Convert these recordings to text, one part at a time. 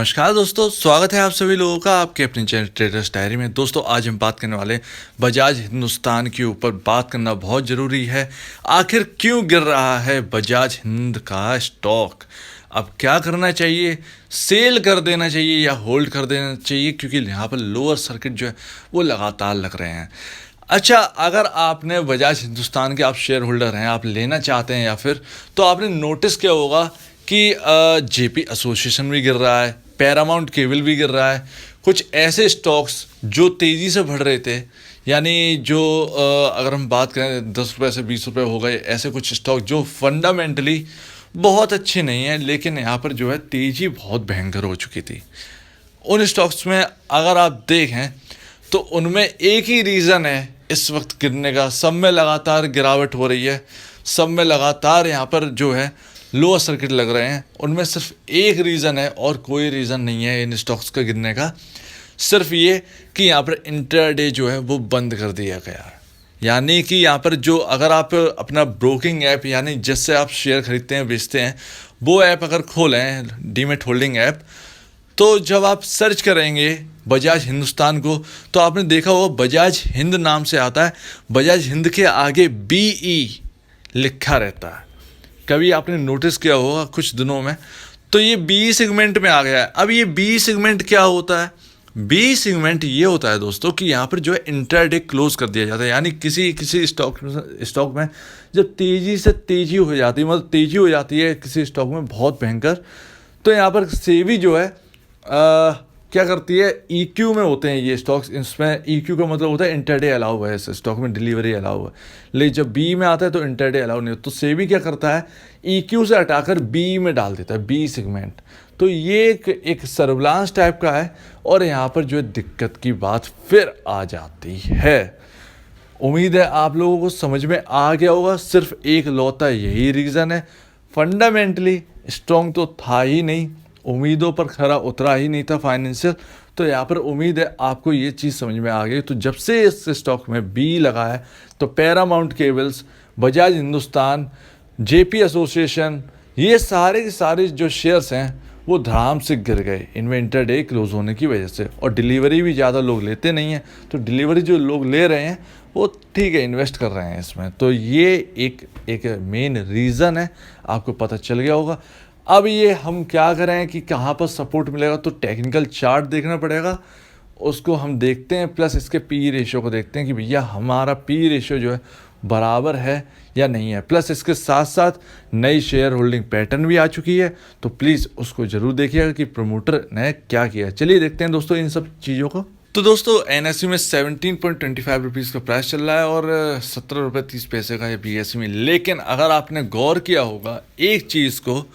नमस्कार दोस्तों, स्वागत है आप सभी लोगों का आपके अपने चैनल ट्रेडर्स डायरी में। दोस्तों आज हम बात करने वाले बजाज हिंदुस्तान के ऊपर। बात करना बहुत ज़रूरी है, आखिर क्यों गिर रहा है बजाज हिंद का स्टॉक। अब क्या करना चाहिए, सेल कर देना चाहिए या होल्ड कर देना चाहिए, क्योंकि यहाँ पर लोअर सर्किट जो है वो लगातार लग रहे हैं। अच्छा, अगर आपने बजाज हिंदुस्तान के आप शेयर होल्डर हैं, आप लेना चाहते हैं या फिर, तो आपने नोटिस किया होगा कि जेपी एसोसिएशन भी गिर रहा है, पैरामाउंट केबल भी गिर रहा है। कुछ ऐसे स्टॉक्स जो तेज़ी से बढ़ रहे थे, यानी जो अगर हम बात करें 10 रुपये से 20 रुपये हो गए, ऐसे कुछ स्टॉक जो फंडामेंटली बहुत अच्छे नहीं हैं, लेकिन यहाँ पर जो है तेज़ी बहुत भयंकर हो चुकी थी। उन स्टॉक्स में अगर आप देखें तो उनमें एक ही रीज़न है इस वक्त गिरने का। सब में लगातार गिरावट हो रही है, सब में लगातार यहाँ पर जो है लोअर सर्किट लग रहे हैं। उनमें सिर्फ एक रीज़न है और कोई रीज़न नहीं है इन स्टॉक्स का गिरने का, सिर्फ ये कि यहाँ पर इंट्राडे जो है वो बंद कर दिया गया है। यानी कि यहाँ पर जो अगर आप अपना ब्रोकिंग ऐप, यानी जिससे आप शेयर खरीदते हैं बेचते हैं, वो ऐप अगर खोलें, डीमैट होल्डिंग ऐप, तो जब आप सर्च करेंगे बजाज हिंदुस्तान को तो आपने देखा होगा बजाज हिंद नाम से आता है, बजाज हिंद के आगे BE लिखा रहता है। कभी आपने नोटिस किया होगा कुछ दिनों में, तो ये बी सेगमेंट में आ गया है। अब ये बी सेगमेंट क्या होता है? बी सेगमेंट ये होता है दोस्तों कि यहाँ पर जो है इंट्राडे क्लोज कर दिया जाता है। यानी किसी स्टॉक में जब तेज़ी से तेज़ी हो जाती है, मतलब तेज़ी हो जाती है किसी स्टॉक में बहुत भयंकर, तो यहाँ पर सेबी जो है क्या करती है, EQ में होते हैं ये स्टॉक्स। इसमें EQ का मतलब होता है इंटरडे अलाउ है, इस स्टॉक में डिलीवरी अलाउ है। लेकिन जब बी में आता है तो इंटरडे अलाउ नहीं होता। तो सेबी क्या करता है, EQ से हटाकर बी में डाल देता है, बी सेगमेंट। तो ये एक सर्विलांस टाइप का है। और यहाँ पर जो है दिक्कत की बात फिर आ जाती है। उम्मीद है आप लोगों को समझ में आ गया होगा। सिर्फ एक लौता यही रीज़न है, फंडामेंटली स्ट्रॉन्ग तो था ही नहीं, उम्मीदों पर खरा उतरा ही नहीं था फाइनेंशियल। तो यहाँ पर उम्मीद है आपको ये चीज़ समझ में आ गई। तो जब से इस स्टॉक में बी लगा है तो Paramount cables, Bajaj Hindustan, JP association, ये सारे के सारे जो शेयर्स हैं वो धड़ाम से गिर गए इनमें इंटरडे क्लोज होने की वजह से। और डिलीवरी भी ज़्यादा लोग लेते नहीं हैं, तो डिलीवरी जो लोग ले रहे हैं वो ठीक है, इन्वेस्ट कर रहे हैं इसमें। तो ये एक मेन रीज़न है, आपको पता चल गया होगा। अब ये हम क्या करें कि कहाँ पर सपोर्ट मिलेगा, तो टेक्निकल चार्ट देखना पड़ेगा, उसको हम देखते हैं, प्लस इसके पी रेशियो को देखते हैं कि भैया हमारा पी रेशियो जो है बराबर है या नहीं है। प्लस इसके साथ साथ नई शेयर होल्डिंग पैटर्न भी आ चुकी है, तो प्लीज़ उसको ज़रूर देखिएगा कि प्रमोटर ने क्या किया। चलिए देखते हैं दोस्तों इन सब चीज़ों को। तो दोस्तों NSE में 17.25 रुपीज़ का प्राइस चल रहा है और 17 रुपये 30 पैसे का है BSE में। लेकिन अगर आपने गौर किया होगा एक चीज़ को,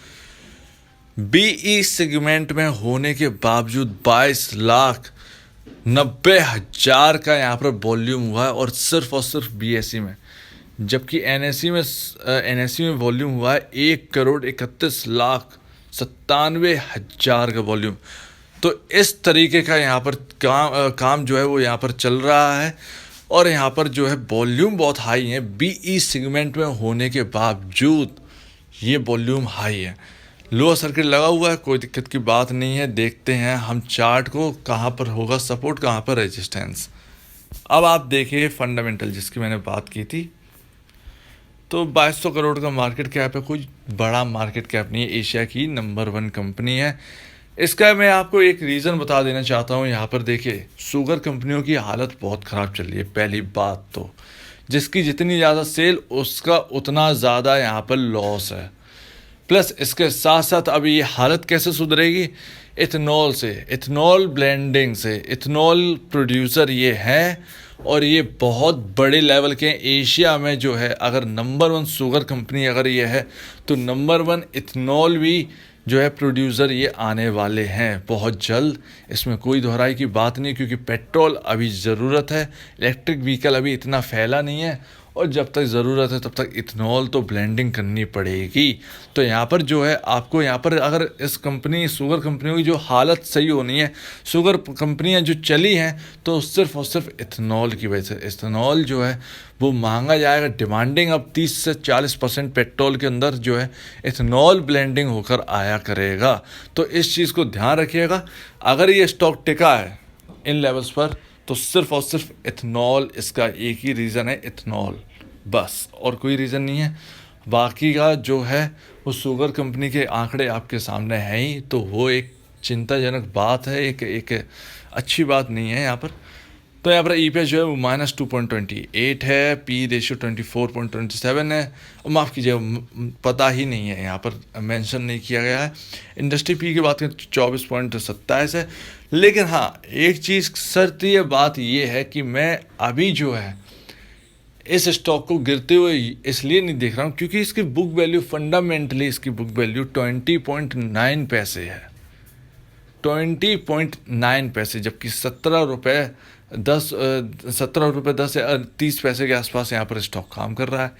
BE सेगमेंट में होने के बावजूद 22,90,000 का यहाँ पर वॉल्यूम हुआ है, और सिर्फ BSE में। जबकि NSE में वॉल्यूम हुआ है 1,31,97,000 का वॉल्यूम। तो इस तरीके का यहाँ पर काम जो है वो यहाँ पर चल रहा है। और यहाँ पर जो है वॉल्यूम बहुत हाई है, BE सेगमेंट में होने के बावजूद ये वॉल्यूम हाई है। लोअर सर्किट लगा हुआ है, कोई दिक्कत की बात नहीं है। देखते हैं हम चार्ट को, कहाँ पर होगा सपोर्ट, कहाँ पर रेजिस्टेंस। अब आप देखिए फंडामेंटल जिसकी मैंने बात की थी, तो 2200 करोड़ का मार्केट कैप है, कोई बड़ा मार्केट कैप नहीं है, एशिया की नंबर 1 कंपनी है। इसका मैं आपको एक रीज़न बता देना चाहता हूँ। यहाँ पर देखिए शुगर कंपनियों की हालत बहुत ख़राब चल रही है। पहली बात तो जिसकी जितनी ज़्यादा सेल उसका उतना ज़्यादा यहाँ पर लॉस है। प्लस इसके साथ साथ अभी ये हालत कैसे सुधरेगी, इथेनॉल से, इथेनॉल ब्लेंडिंग से। इथेनॉल प्रोड्यूसर ये हैं और ये बहुत बड़े लेवल के हैं। एशिया में जो है अगर नंबर 1 शुगर कंपनी अगर ये है, तो नंबर 1 इथेनॉल भी जो है प्रोड्यूसर ये आने वाले हैं बहुत जल्द। इसमें कोई दोहराई की बात नहीं, क्योंकि पेट्रोल अभी ज़रूरत है, इलेक्ट्रिक व्हीकल अभी इतना फैला नहीं है, और जब तक ज़रूरत है तब तक इथेनॉल तो ब्लेंडिंग करनी पड़ेगी। तो यहाँ पर जो है आपको यहाँ पर अगर इस कंपनी शुगर कंपनियों की जो हालत सही होनी है, शुगर कंपनियाँ जो चली हैं तो सिर्फ और सिर्फ इथेनॉल की वजह से। इथेनॉल जो है वो महंगा जाएगा, डिमांडिंग अब 30 से 40% पेट्रोल के अंदर जो है इथेनॉल ब्लेंडिंग होकर आया करेगा। तो इस चीज़ को ध्यान रखिएगा। अगर ये स्टॉक टिका है इन लेवल्स पर तो सिर्फ और सिर्फ इथेनॉल इसका एक ही रीज़न है, इथेनॉल, बस, और कोई रीज़न नहीं है। बाकी का जो है वो शुगर कंपनी के आंकड़े आपके सामने हैं ही, तो वो एक चिंताजनक बात है, एक अच्छी बात नहीं है यहाँ पर। तो यहाँ पर EPS जो है वो -2.28 है, P रेशियो 24.27 है, और माफ़ कीजिए पता ही नहीं है, यहाँ पर मेंशन नहीं किया गया है। इंडस्ट्री P की बात करें तो 24.27 है। लेकिन हाँ, एक चीज़ शर्तीय बात ये है कि मैं अभी जो है इस स्टॉक को गिरते हुए इसलिए नहीं देख रहा हूँ क्योंकि इसकी बुक वैल्यू, फंडामेंटली इसकी बुक वैल्यू 20.9 पैसे है, 20.9 पैसे, जबकि 17 रुपये 10 या 30 पैसे के आसपास यहाँ पर स्टॉक काम कर रहा है।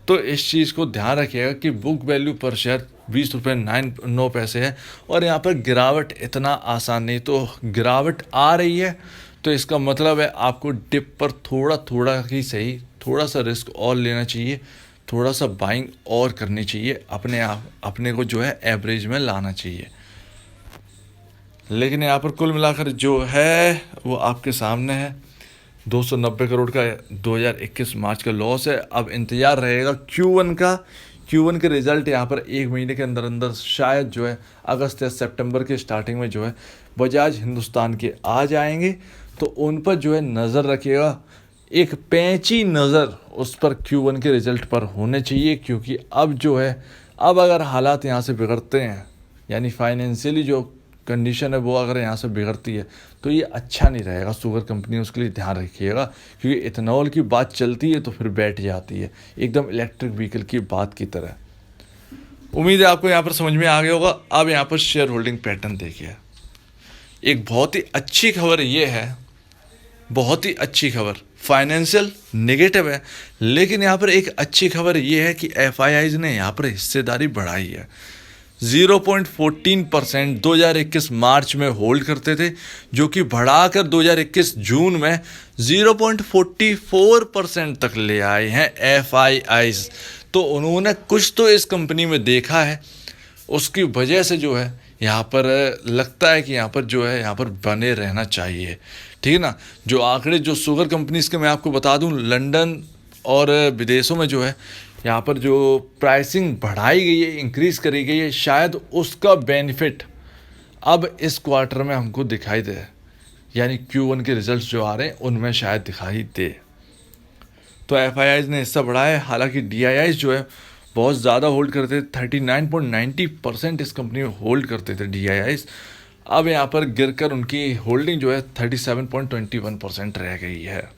तो इस चीज़ को ध्यान रखिएगा कि बुक वैल्यू पर शेयर 20 रुपये 9 पैसे है, और यहाँ पर गिरावट इतना आसान नहीं, तो गिरावट आ रही है तो इसका मतलब है आपको डिप पर थोड़ा थोड़ा ही सही, थोड़ा सा रिस्क और लेना चाहिए, थोड़ा सा बाइंग और करनी चाहिए, अपने को जो है एवरेज में लाना चाहिए। लेकिन यहाँ पर कुल मिलाकर जो है वो आपके सामने है, 290 करोड़ का 2021 मार्च का लॉस है। अब इंतज़ार रहेगा Q1 का। Q1 के रिज़ल्ट यहाँ पर एक महीने के अंदर अंदर शायद जो है अगस्त या सितंबर के स्टार्टिंग में जो है बजाज हिंदुस्तान के आ जाएंगे, तो उन पर जो है नज़र रखिएगा, एक पैंची नज़र उस पर Q1 के रिज़ल्ट पर होने चाहिए, क्योंकि अब जो है, अब अगर हालात यहाँ से बिगड़ते हैं, यानी फाइनेंशियली जो कंडीशन है वो अगर यहाँ से बिगड़ती है तो ये अच्छा नहीं रहेगा शुगर कंपनी, उसके लिए ध्यान रखिएगा, क्योंकि इथेनॉल की बात चलती है तो फिर बैठ जाती है, एकदम इलेक्ट्रिक व्हीकल की बात की तरह। उम्मीद है आपको यहाँ पर समझ में आ गया होगा। अब यहाँ पर शेयर होल्डिंग पैटर्न देखिए, एक बहुत ही अच्छी खबर ये है, बहुत ही अच्छी खबर, फाइनेंशियल नेगेटिव है, लेकिन यहाँ पर एक अच्छी खबर ये है कि FIIs ने यहाँ पर हिस्सेदारी बढ़ाई है। 0.14% 2021 मार्च में होल्ड करते थे, जो कि बढ़ाकर 2021 जून में 0.44% तक ले आए हैं FIIs। तो उन्होंने कुछ तो इस कंपनी में देखा है, उसकी वजह से जो है यहाँ पर लगता है कि यहाँ पर जो है यहाँ पर बने रहना चाहिए, ठीक है ना। जो आंकड़े जो शुगर कंपनीज के मैं आपको बता दूं, लंदन और विदेशों में जो है यहाँ पर जो प्राइसिंग बढ़ाई गई है, इंक्रीज़ करी गई है, शायद उसका बेनिफिट अब इस क्वार्टर में हमको दिखाई दे, यानी Q1 के रिजल्ट्स जो आ रहे हैं उनमें शायद दिखाई दे। तो FIIs ने हिस्सा बढ़ाया है, हालांकि DIIs जो है बहुत ज़्यादा होल्ड करते थे, 39.90% इस कंपनी में होल्ड करते थे DIIs। अब यहाँ पर गिरकर उनकी होल्डिंग जो है 37.21% रह गई है।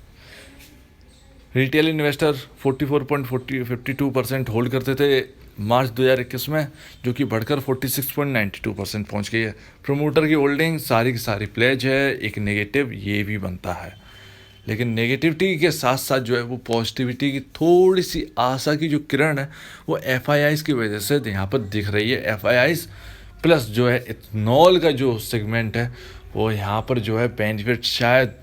रिटेल इन्वेस्टर 44.52% होल्ड करते थे मार्च 2021 में, जो कि बढ़कर 46.92% पहुँच गई है। प्रमोटर की होल्डिंग सारी की सारी प्लेज है, एक नेगेटिव ये भी बनता है, लेकिन नेगेटिविटी के साथ साथ जो है वो पॉजिटिविटी की थोड़ी सी आशा की जो किरण है वो FIIs की वजह से यहाँ पर दिख रही है। FIIs प्लस जो है इथेनॉल का जो सेगमेंट है वो यहाँ पर जो है बेनिफिट शायद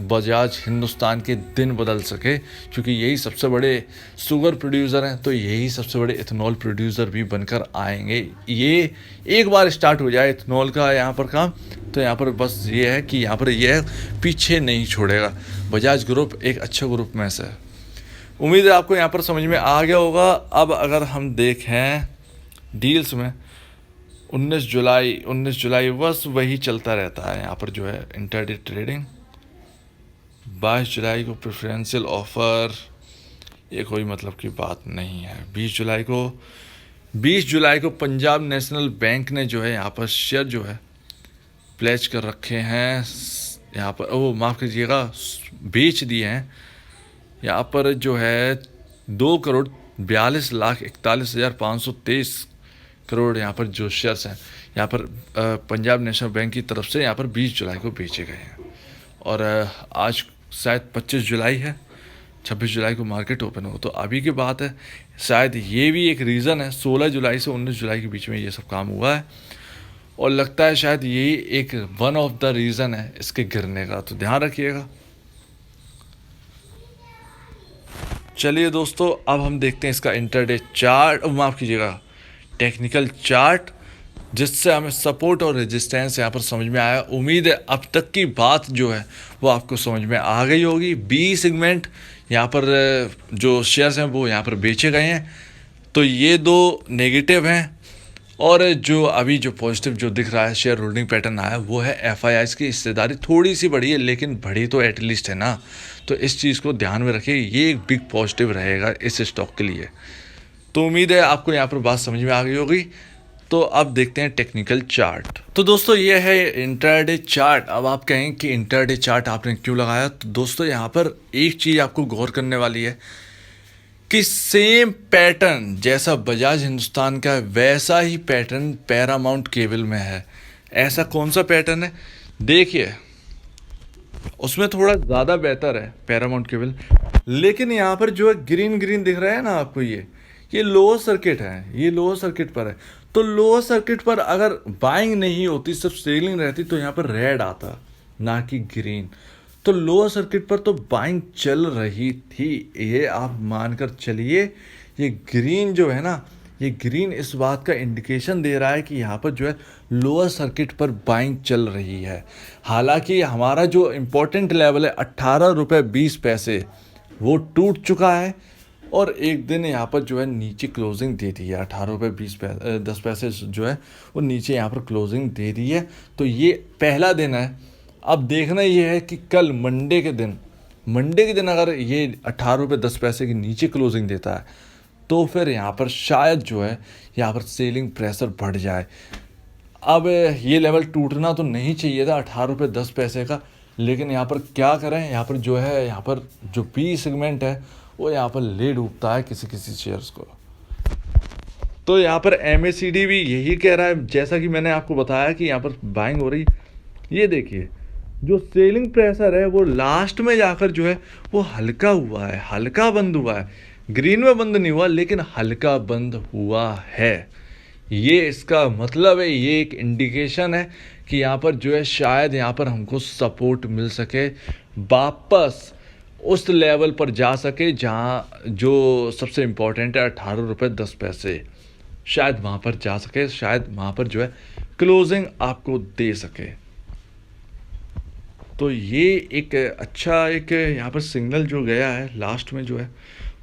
बजाज हिंदुस्तान के दिन बदल सके, क्योंकि यही सबसे बड़े शुगर प्रोड्यूसर हैं, तो यही सबसे बड़े इथेनॉल प्रोड्यूसर भी बनकर आएंगे। ये एक बार स्टार्ट हो जाए इथेनॉल का यहाँ पर काम, तो यहाँ पर बस ये है कि यहाँ पर ये है पीछे नहीं छोड़ेगा। बजाज ग्रुप एक अच्छा ग्रुप में से है। उम्मीद है आपको यहाँ पर समझ में आ गया होगा। अब अगर हम देखें डील्स में 19 जुलाई बस वही चलता रहता है। यहाँ पर जो है इंटरडे ट्रेडिंग, 22 जुलाई को प्रेफरेंशियल ऑफ़र, ये कोई मतलब की बात नहीं है। 20 जुलाई को पंजाब नेशनल बैंक ने जो है यहाँ पर शेयर जो है प्लेज कर रखे हैं, यहाँ पर वो माफ़ कीजिएगा बेच दिए हैं। यहाँ पर जो है 2,42,41,523 करोड़ यहाँ पर जो शेयर्स हैं यहाँ पर पंजाब नेशनल बैंक की तरफ से यहाँ पर 20 जुलाई को बेचे गए हैं। और आज शायद 25 जुलाई है, 26 जुलाई को मार्केट ओपन हो। तो अभी की बात है, शायद ये भी एक रीज़न है, 16 जुलाई से 19 जुलाई के बीच में ये सब काम हुआ है, और लगता है शायद यही एक वन ऑफ द रीज़न है इसके गिरने का। तो ध्यान रखिएगा। चलिए दोस्तों, अब हम देखते हैं इसका इंटरडे चार्ट, माफ़ कीजिएगा, टेक्निकल चार्ट, जिससे हमें सपोर्ट और रेजिस्टेंस यहाँ पर समझ में आया। उम्मीद है अब तक की बात जो है वो आपको समझ में आ गई होगी। बी सेगमेंट यहाँ पर जो शेयर्स हैं वो यहाँ पर बेचे गए हैं, तो ये दो नेगेटिव हैं, और जो अभी जो पॉजिटिव जो दिख रहा है शेयर होल्डिंग पैटर्न आया वो है एफआईआईज़ की हिस्सेदारी थोड़ी सी बढ़ी है, लेकिन बढ़ी तो एटलीस्ट है ना। तो इस चीज़ को ध्यान में रखिए, ये एक बिग पॉजिटिव रहेगा इस स्टॉक के लिए। तो उम्मीद है आपको यहाँ पर बात समझ में आ गई होगी। तो अब देखते हैं टेक्निकल चार्ट। तो दोस्तों ये है इंट्राडे चार्ट। अब आप कहें कि इंट्राडे चार्ट आपने क्यों लगाया, तो दोस्तों यहाँ पर एक चीज़ आपको गौर करने वाली है कि सेम पैटर्न जैसा बजाज हिंदुस्तान का है वैसा ही पैटर्न पैरामाउंट केबल में है। ऐसा कौन सा पैटर्न है, देखिए, उसमें थोड़ा ज़्यादा बेहतर है पैरामाउंट केबल, लेकिन यहाँ पर जो है ग्रीन ग्रीन दिख रहा है ना आपको, ये लोअर सर्किट है, ये लोअर सर्किट पर है। तो लोअर सर्किट पर अगर बाइंग नहीं होती, सिर्फ सेलिंग रहती, तो यहाँ पर रेड आता, ना कि ग्रीन। तो लोअर सर्किट पर तो बाइंग चल रही थी, ये आप मानकर चलिए। ये ग्रीन जो है ना, ये ग्रीन इस बात का इंडिकेशन दे रहा है कि यहाँ पर जो है लोअर सर्किट पर बाइंग चल रही है। हालांकि हमारा जो इम्पोर्टेंट लेवल है 18 रुपये 20 पैसे, वो टूट चुका है, और एक दिन यहाँ पर जो है नीचे क्लोजिंग दे दी है 18 रुपये 10 पैसे जो है वो नीचे यहाँ पर क्लोजिंग दे दी है। तो ये पहला दिन है। अब देखना ये है कि कल मंडे के दिन अगर ये 18 रुपये 10 पैसे के नीचे क्लोजिंग देता है, तो फिर यहाँ पर शायद जो है यहाँ पर सेलिंग प्रेशर बढ़ जाए। अब ये लेवल टूटना तो नहीं चाहिए था 18 रुपये 10 पैसे का, लेकिन यहाँ पर क्या करें, यहाँ पर जो है, यहाँ पर जो बी सेगमेंट है वो यहाँ पर ले डूबता है किसी किसी शेयर्स को। तो यहाँ पर MACD भी यही कह रहा है, जैसा कि मैंने आपको बताया कि यहाँ पर बाइंग हो रही। ये देखिए, जो सेलिंग प्रेशर है वो लास्ट में जाकर जो है वो हल्का हुआ है, हल्का बंद हुआ है, ग्रीन में बंद नहीं हुआ, लेकिन हल्का बंद हुआ है। ये इसका मतलब है, ये एक इंडिकेशन है कि यहाँ पर जो है शायद यहाँ पर हमको सपोर्ट मिल सके, वापस उस लेवल पर जा सके जहाँ जो सबसे इम्पोर्टेंट है 18 रुपये 10 पैसे, शायद वहाँ पर जा सके, शायद वहाँ पर जो है क्लोजिंग आपको दे सके। तो ये एक अच्छा एक यहाँ पर सिग्नल जो गया है लास्ट में जो है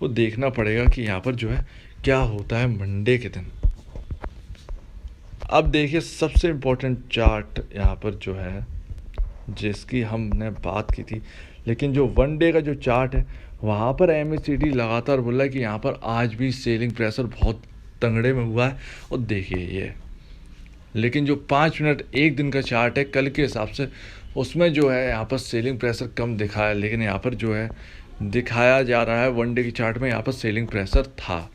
वो देखना पड़ेगा कि यहाँ पर जो है क्या होता है मंडे के दिन। अब देखिए, सबसे इम्पोर्टेंट चार्ट यहाँ पर जो है जिसकी हमने बात की थी, लेकिन जो वन डे का जो चार्ट है वहाँ पर MACD लगातार बोल रहा है कि यहाँ पर आज भी सेलिंग प्रेशर बहुत तंगड़े में हुआ है। और देखिए ये, लेकिन जो 5 मिनट एक दिन का चार्ट है कल के हिसाब से, उसमें जो है यहाँ पर सेलिंग प्रेशर कम दिखा है, लेकिन यहाँ पर जो है दिखाया जा रहा है वन डे की चार्ट में यहाँ पर सेलिंग प्रेशर था।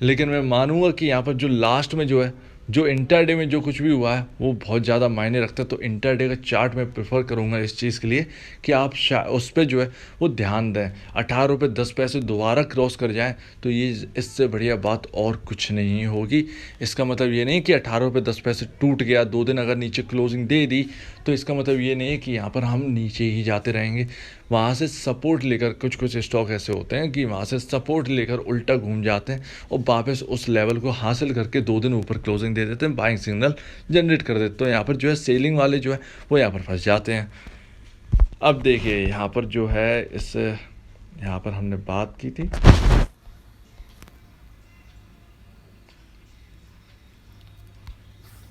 लेकिन मैं मानूंगा कि यहाँ पर जो लास्ट में जो है, जो इंटरडे में जो कुछ भी हुआ है वो बहुत ज़्यादा मायने रखता है। तो इंटरडे का चार्ट मैं प्रेफर करूँगा इस चीज़ के लिए कि आप उस पर जो है वो ध्यान दें। 18 रुपये 10 पैसे दोबारा क्रॉस कर जाएं तो ये इससे बढ़िया बात और कुछ नहीं होगी। इसका मतलब ये नहीं कि 18 रुपये 10 पैसे टूट गया, 2 दिन अगर नीचे क्लोजिंग दे दी तो इसका मतलब ये नहीं है कि यहाँ पर हम नीचे ही जाते रहेंगे। वहाँ से सपोर्ट लेकर कुछ स्टॉक ऐसे होते हैं कि वहाँ से सपोर्ट लेकर उल्टा घूम जाते हैं और वापस उस लेवल को हासिल करके 2 दिन ऊपर क्लोजिंग दे देते हैं, बाइंग सिग्नल जनरेट कर देते हैं। तो यहाँ पर जो है सेलिंग वाले जो है वो यहाँ पर फंस जाते हैं। अब देखिए यहाँ पर जो है यहाँ पर हमने बात की थी,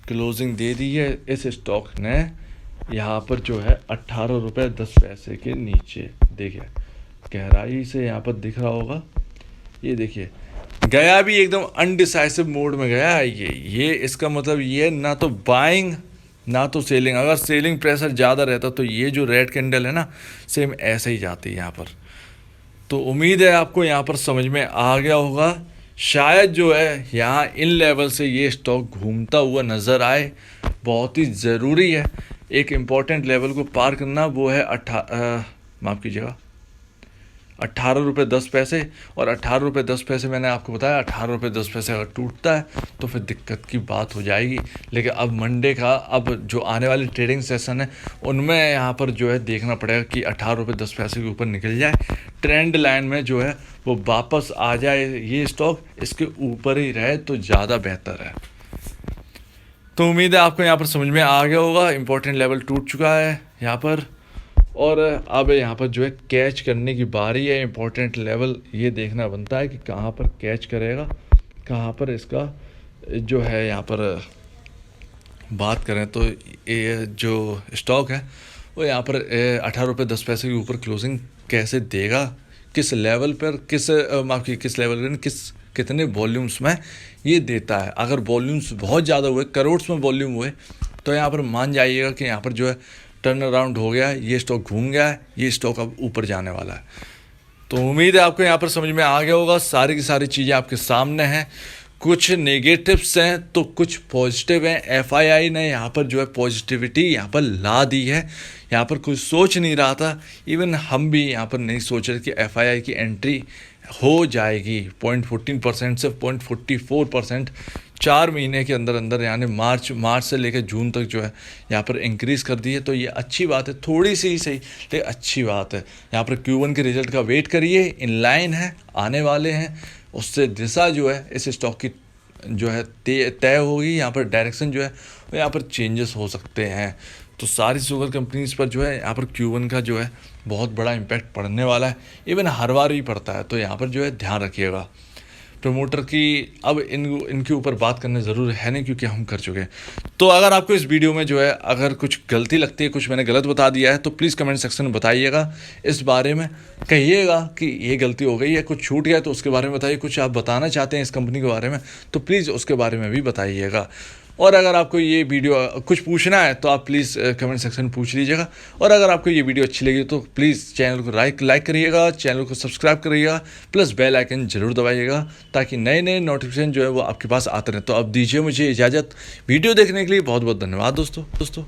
क्लोजिंग दे दी है इस स्टॉक ने यहाँ पर जो है 18 रुपये 10 पैसे के नीचे। देखिए गहराई से यहाँ पर दिख रहा होगा, ये देखिए गया भी एकदम अनडिसाइसिव मोड में गया है ये इसका मतलब ये ना तो बाइंग ना तो सेलिंग। अगर सेलिंग प्रेशर ज़्यादा रहता तो ये जो रेड कैंडल है ना सेम ऐसे ही जाती है यहाँ पर। तो उम्मीद है आपको यहाँ पर समझ में आ गया होगा। शायद जो है यहाँ इन लेवल से ये स्टॉक घूमता हुआ नज़र आए। बहुत ही ज़रूरी है एक इम्पॉर्टेंट लेवल को पार करना, वो है माफ़ कीजिएगा 18 रुपये 10 पैसे। और 18 रुपये 10 पैसे मैंने आपको बताया, 18 रुपये 10 पैसे अगर टूटता है तो फिर दिक्कत की बात हो जाएगी। लेकिन अब मंडे का, अब जो आने वाली ट्रेडिंग सेशन है उनमें यहाँ पर जो है देखना पड़ेगा कि 18 रुपये 10 पैसे के ऊपर निकल जाए, ट्रेंड लाइन में जो है वो वापस आ जाए, ये स्टॉक इसके ऊपर ही रहे तो ज़्यादा बेहतर है। तो उम्मीद है आपको यहाँ पर समझ में आ गया होगा। इम्पोर्टेंट लेवल टूट चुका है यहाँ पर, और अब यहाँ पर जो है कैच करने की बारी है। इम्पोर्टेंट लेवल ये देखना बनता है कि कहाँ पर कैच करेगा, कहाँ पर इसका जो है यहाँ पर बात करें तो ये जो स्टॉक है वो यहाँ पर 18 रुपये 10 पैसे के ऊपर क्लोजिंग कैसे देगा, किस लेवल पर, किस लेवल पर, कितने वॉल्यूम्स में ये देता है। अगर वॉल्यूम्स बहुत ज़्यादा हुए, करोड़्स में वॉल्यूम हुए, तो यहाँ पर मान जाइएगा कि यहाँ पर जो है टर्न अराउंड हो गया है, ये स्टॉक घूम गया है, ये स्टॉक अब ऊपर जाने वाला है। तो उम्मीद है आपको यहाँ पर समझ में आ गया होगा। सारी की सारी चीज़ें आपके सामने हैं, कुछ नेगेटिव्स हैं तो कुछ पॉजिटिव हैं। एफआईआई ने यहाँ पर जो है पॉजिटिविटी यहाँ पर ला दी है। यहाँ पर कोई सोच नहीं रहा था, इवन हम भी यहाँ पर नहीं सोच रहे कि एफआईआई की एंट्री हो जाएगी 0.14% से 0.44%, 4 महीने के अंदर अंदर, यानी मार्च से लेकर जून तक जो है यहाँ पर इंक्रीज़ कर दी है। तो ये अच्छी बात है, थोड़ी सी ही सही लेकिन अच्छी बात है। यहाँ पर Q1 के रिजल्ट का वेट करिए, इन लाइन है, आने वाले हैं, उससे दिशा जो है इस स्टॉक की जो है तय होगी। यहाँ पर डायरेक्शन जो है वो यहाँ पर चेंजेस हो सकते हैं। तो सारी शुगर कंपनीज़ पर जो है यहाँ पर Q1 का जो है बहुत बड़ा इम्पैक्ट पड़ने वाला है, इवन हर बार ही पड़ता है। तो यहाँ पर जो है ध्यान रखिएगा। प्रमोटर की अब इनके ऊपर बात करने ज़रूर है नहीं, क्योंकि हम कर चुके हैं। तो अगर आपको इस वीडियो में जो है अगर कुछ गलती लगती है, कुछ मैंने गलत बता दिया है, तो प्लीज़ कमेंट सेक्शन में बताइएगा। इस बारे में कहिएगा कि ये गलती हो गई है, कुछ छूट गया तो उसके बारे में बताइए। कुछ आप बताना चाहते हैं इस कंपनी के बारे में तो प्लीज़ उसके बारे में भी बताइएगा। और अगर आपको ये वीडियो कुछ पूछना है तो आप प्लीज़ कमेंट सेक्शन में पूछ लीजिएगा। और अगर आपको ये वीडियो अच्छी लगी तो प्लीज़ चैनल को लाइक करिएगा, चैनल को सब्सक्राइब करिएगा, प्लस बेल आइकन ज़रूर दबाइएगा, ताकि नए नए नोटिफिकेशन जो है वो आपके पास आते रहें। तो अब दीजिए मुझे इजाज़त। वीडियो देखने के लिए बहुत बहुत धन्यवाद दोस्तों।